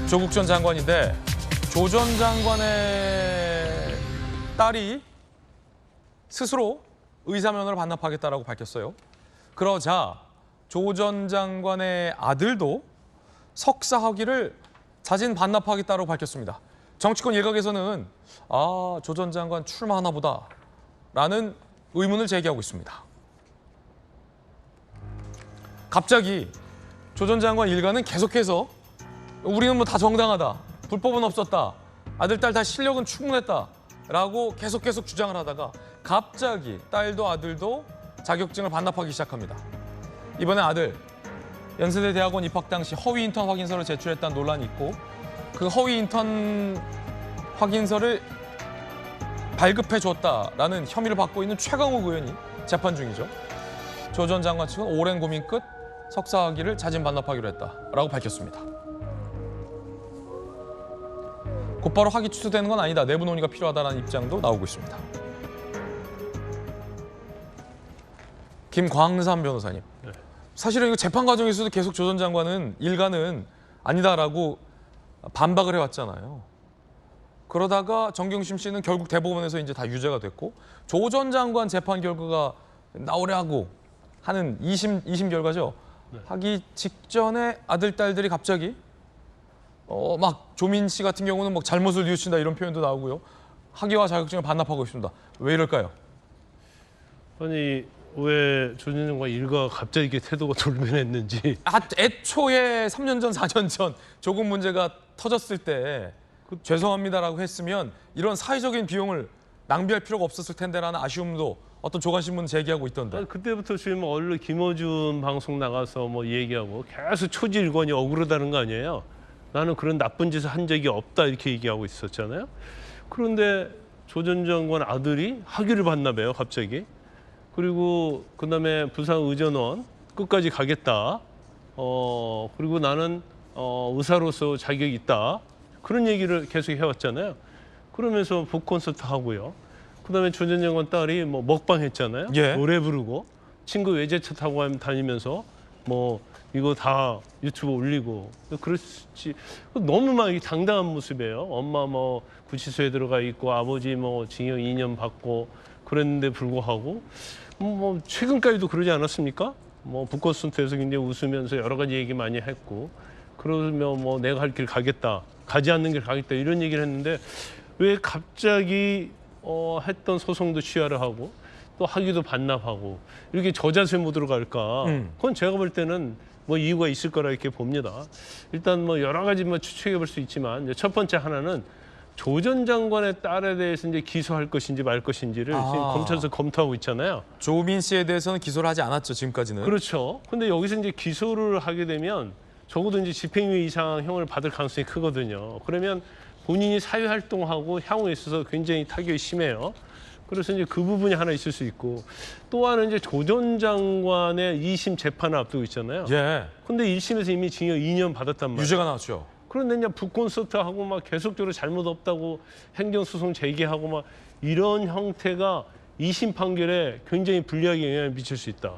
조국 전 장관인데 조 전 장관의 딸이 스스로 의사면허를 반납하겠다라고 밝혔어요. 그러자 조 전 장관의 아들도 석사 학위를 자진 반납하겠다고 밝혔습니다. 정치권 일각에서는 조 전 장관 출마하나 보다라는 의문을 제기하고 있습니다. 갑자기 조 전 장관 일가는 계속해서 우리는 뭐 다 정당하다, 불법은 없었다, 아들, 딸 다 실력은 충분했다라고 계속 주장을 하다가 갑자기 딸도 아들도 자격증을 반납하기 시작합니다. 이번에 아들, 연세대 대학원 입학 당시 허위 인턴 확인서를 제출했다는 논란이 있고 그 허위 인턴 확인서를 발급해 줬다라는 혐의를 받고 있는 최강욱 의원이 재판 중이죠. 조 전 장관 측은 오랜 고민 끝 석사 학위를 자진 반납하기로 했다라고 밝혔습니다. 곧바로 학위 취소되는 건 아니다. 내부 논의가 필요하다는 입장도 나오고 있습니다. 김광삼 변호사님. 사실은 이거 재판 과정에서도 계속 조 전 장관은 일가는 아니다라고 반박을 해왔잖아요. 그러다가 정경심 씨는 결국 대법원에서 이제 다 유죄가 됐고 조 전 장관 재판 결과가 나오려고 하는 2심 결과죠. 하기 직전에 아들, 딸들이 갑자기 막 조민 씨 같은 경우는 막 잘못을 뉘우친다 이런 표현도 나오고요. 학위와 자격증을 반납하고 있습니다. 왜 이럴까요? 아니 왜 조 전 장관 일가가 갑자기 이렇게 태도가 돌변했는지. 애초에 3년 전, 4년 전 조국 문제가 터졌을 때 죄송합니다라고 했으면 이런 사회적인 비용을 낭비할 필요가 없었을 텐데라는 아쉬움도 어떤 조간신문은 제기하고 있던데. 아니, 그때부터 지금 언론 김어준 방송 나가서 뭐 얘기하고 계속 초지일관이 억울하다는 거 아니에요? 나는 그런 나쁜 짓을 한 적이 없다 이렇게 얘기하고 있었잖아요. 그런데 조 전 장관 아들이 학위를 반납해요 갑자기. 그리고 그다음에 부산의전원 끝까지 가겠다. 그리고 나는 의사로서 자격이 있다. 그런 얘기를 계속 해왔잖아요. 그러면서 북 콘서트 하고요. 그다음에 조 전 장관 딸이 뭐 먹방 했잖아요. 예. 노래 부르고 친구 외제차 타고 다니면서 뭐 이거 다 유튜브 올리고 그렇지. 너무 막 당당한 모습이에요. 엄마 뭐 구치소에 들어가 있고 아버지 뭐 징역 2년 받고 그랬는데 불구하고 뭐 최근까지도 그러지 않았습니까? 뭐 북콘서트에서 굉장히 웃으면서 여러 가지 얘기 많이 했고 그러면 뭐 내가 할 길 가겠다, 가지 않는 길 가겠다 이런 얘기를 했는데 왜 갑자기 했던 소송도 취하를 하고 또 학위도 반납하고 이렇게 저자세 모드로 갈까? 그건 제가 볼 때는 뭐 이유가 있을 거라 이렇게 봅니다. 일단 뭐 여러 가지 뭐 추측해 볼 수 있지만 이제 첫 번째 하나는 조 전 장관의 딸에 대해서 이제 기소할 것인지 말 것인지를 지금 검찰에서 검토하고 있잖아요. 조민 씨에 대해서는 기소를 하지 않았죠 지금까지는. 그렇죠. 근데 여기서 이제 기소를 하게 되면 적어도 이제 집행유예 이상 형을 받을 가능성이 크거든요. 그러면 본인이 사회 활동하고 향후에 있어서 굉장히 타격이 심해요. 그래서 이제 그 부분이 하나 있을 수 있고 또 하나는 이제 조 전 장관의 2심 재판을 앞두고 있잖아요. 예. 근데 1심에서 이미 징역 2년 받았단 말이에요. 유죄가 나왔죠. 그런데 이제 북콘서트하고 막 계속적으로 잘못 없다고 행정소송 제기하고 막 이런 형태가 2심 판결에 굉장히 불리하게 영향을 미칠 수 있다.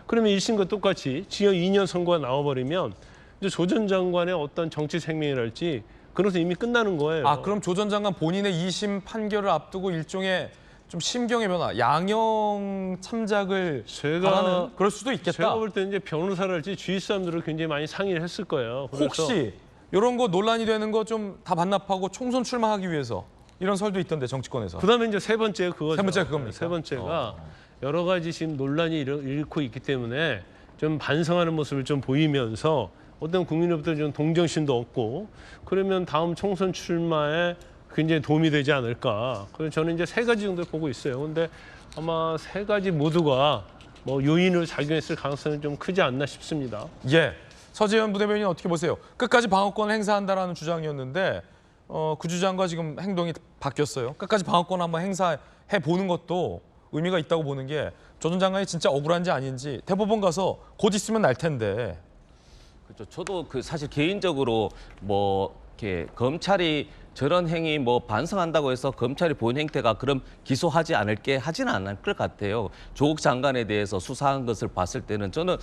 그러면 1심과 똑같이 징역 2년 선고가 나와버리면 이제 조 전 장관의 어떤 정치 생명이랄지 그래서 이미 끝나는 거예요. 그럼 조 전 장관 본인의 2심 판결을 앞두고 일종의 좀 심경의 변화, 양형 참작을 바라는 그럴 수도 있겠다. 제가 볼 때 이제 변호사랄지 주위 사람들을 굉장히 많이 상의를 했을 거예요. 그래서 혹시 이런 거 논란이 되는 거 좀 다 반납하고 총선 출마하기 위해서 이런 설도 있던데 정치권에서. 그다음에 이제 세 번째 그거죠. 세 번째 그겁니까? 세 번째가 여러 가지 지금 논란이 일고 있기 때문에 좀 반성하는 모습을 좀 보이면서 어떤 국민으로부터 좀 동정심도 얻고 그러면 다음 총선 출마에 굉장히 도움이 되지 않을까. 그래서 저는 이제 세 가지 정도 보고 있어요. 근데 아마 세 가지 모두가 뭐 요인으로 작용했을 가능성은 좀 크지 않나 싶습니다. 예. 서재현 부대변인 어떻게 보세요? 끝까지 방어권을 행사한다라는 주장이었는데 그 주장과 지금 행동이 바뀌었어요. 끝까지 방어권 한번 행사해 보는 것도 의미가 있다고 보는 게 조 전 장관이 진짜 억울한지 아닌지 대법원 가서 곧 있으면 날 텐데. 그렇죠. 저도 사실 개인적으로 뭐 이렇게 검찰이 저런 행위 뭐 반성한다고 해서 검찰이 본 행태가 그럼 기소하지 않을게 하지는 않을 것 같아요. 조국 장관에 대해서 수사한 것을 봤을 때는 저는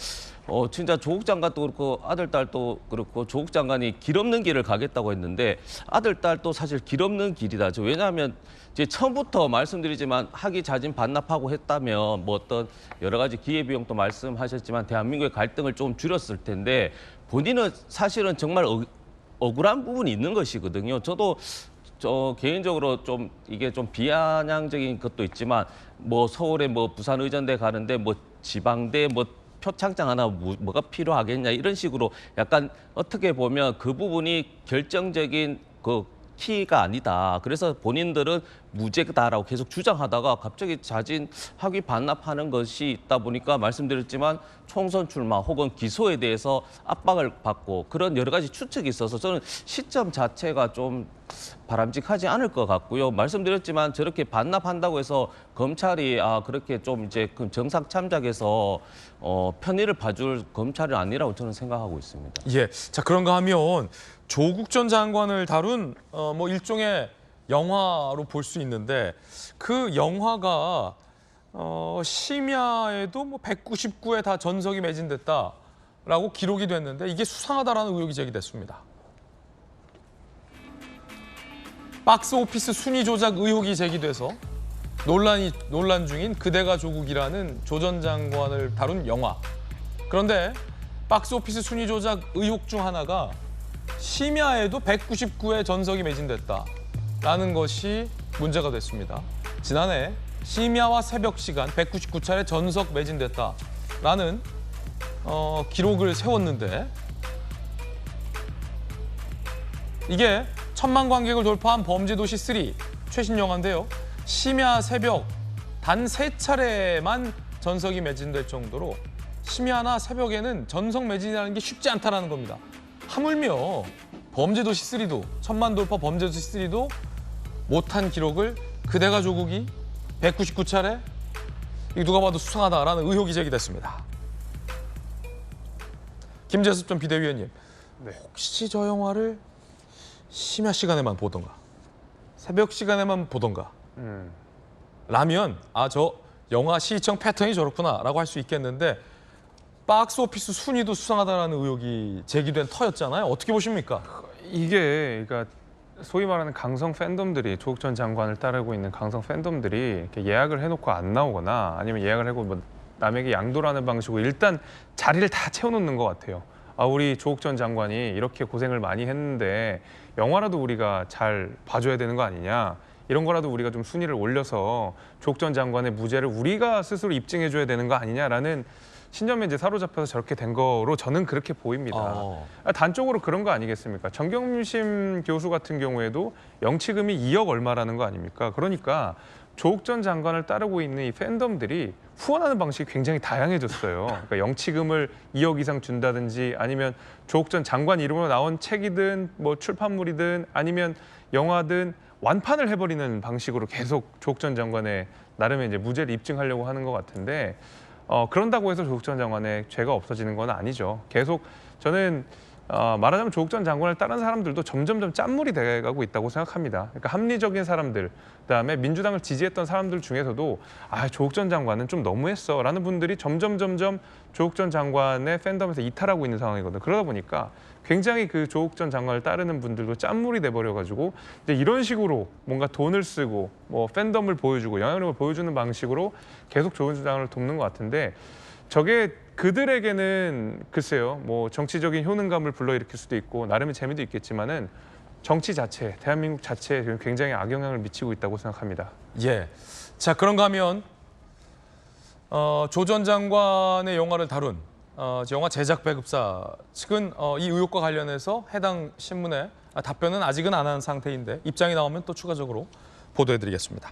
진짜 조국 장관도 그렇고 아들 딸도 그렇고 조국 장관이 길 없는 길을 가겠다고 했는데 아들 딸도 사실 길 없는 길이다. 왜냐하면 이제 처음부터 말씀드리지만 학위 자진 반납하고 했다면 뭐 어떤 여러 가지 기회비용도 말씀하셨지만 대한민국의 갈등을 좀 줄였을 텐데 본인은 사실은 정말 억울한 부분이 있는 것이거든요. 저도 개인적으로 좀 이게 좀 비아냥적인 것도 있지만 뭐 서울에 뭐 부산의전대 가는데 뭐 지방대 뭐 표창장 하나 뭐가 필요하겠냐 이런 식으로 약간 어떻게 보면 그 부분이 결정적인 그 키가 아니다. 그래서 본인들은 무죄다라고 계속 주장하다가 갑자기 자진 학위 반납하는 것이 있다 보니까 말씀드렸지만 총선 출마 혹은 기소에 대해서 압박을 받고 그런 여러 가지 추측이 있어서 저는 시점 자체가 좀 바람직하지 않을 것 같고요. 말씀드렸지만 저렇게 반납한다고 해서 검찰이 그렇게 좀 이제 정상 참작해서 편의를 봐줄 검찰이 아니라고 저는 생각하고 있습니다. 예. 자, 그런가 하면 조국 전 장관을 다룬 뭐 일종의 영화로 볼 수 있는데 그 영화가 심야에도 뭐 199에 다 전석이 매진됐다라고 기록이 됐는데 이게 수상하다라는 의혹이 제기됐습니다. 박스 오피스 순위 조작 의혹이 제기돼서 논란 중인 그대가 조국이라는 조 전 장관을 다룬 영화. 그런데 박스 오피스 순위 조작 의혹 중 하나가 심야에도 199의 전석이 매진됐다라는 것이 문제가 됐습니다. 지난해 심야와 새벽 시간 199차례 전석 매진됐다라는 기록을 세웠는데 이게 1000만 관객을 돌파한 범죄도시 3 최신 영화인데요. 심야, 새벽 단 3차례만 전석이 매진될 정도로 심야나 새벽에는 전석 매진이라는 게 쉽지 않다는 겁니다. 하물며 범죄도시 3도 1000만 돌파 범죄도시 3도 못한 기록을 그대가 조국이 199차례 이 누가 봐도 수상하다라는 의혹이 제기됐습니다. 김재섭 전 비대위원님, 혹시 저 영화를 심야 시간에만 보던가 새벽 시간에만 보던가 라면 저 영화 시청 패턴이 저렇구나라고 할 수 있겠는데 박스 오피스 순위도 수상하다라는 의혹이 제기된 터였잖아요. 어떻게 보십니까? 이게 그러니까 소위 말하는 강성 팬덤들이 조국 전 장관을 따르고 있는 강성 팬덤들이 이렇게 예약을 해놓고 안 나오거나 아니면 예약을 하고 뭐 남에게 양도라는 방식으로 일단 자리를 다 채워놓는 것 같아요. 우리 조국 전 장관이 이렇게 고생을 많이 했는데 영화라도 우리가 잘 봐줘야 되는 거 아니냐. 이런 거라도 우리가 좀 순위를 올려서 조국 전 장관의 무죄를 우리가 스스로 입증해줘야 되는 거 아니냐라는 신념에 이제 사로잡혀서 저렇게 된 거로 저는 그렇게 보입니다. 단적으로 그런 거 아니겠습니까? 정경심 교수 같은 경우에도 영치금이 2억 얼마라는 거 아닙니까? 그러니까 조국 전 장관을 따르고 있는 이 팬덤들이 후원하는 방식이 굉장히 다양해졌어요. 그러니까 영치금을 2억 이상 준다든지 아니면 조국 전 장관 이름으로 나온 책이든 뭐 출판물이든 아니면 영화든 완판을 해버리는 방식으로 계속 조국 전 장관의 나름의 이제 무죄를 입증하려고 하는 것 같은데 그런다고 해서 조국 전 장관의 죄가 없어지는 건 아니죠. 계속 저는 말하자면 조국 전 장관을 따른 사람들도 점점점 짠물이 돼가고 있다고 생각합니다. 그러니까 합리적인 사람들, 그다음에 민주당을 지지했던 사람들 중에서도 조국 전 장관은 좀 너무했어라는 분들이 점점 조국 전 장관의 팬덤에서 이탈하고 있는 상황이거든요. 그러다 보니까 굉장히 그 조국 전 장관을 따르는 분들도 짠물이 돼버려가지고 이제 이런 식으로 뭔가 돈을 쓰고 뭐 팬덤을 보여주고 영향력을 보여주는 방식으로 계속 조국 전 장관을 돕는 것 같은데 저게 그들에게는 글쎄요, 뭐 정치적인 효능감을 불러일으킬 수도 있고 나름의 재미도 있겠지만은 정치 자체, 대한민국 자체에 굉장히 악영향을 미치고 있다고 생각합니다. 예. 자, 그런가 하면 조 전 장관의 영화를 다룬 영화 제작 배급사 측은 이 의혹과 관련해서 해당 신문에 답변은 아직은 안 한 상태인데 입장이 나오면 또 추가적으로 보도해드리겠습니다.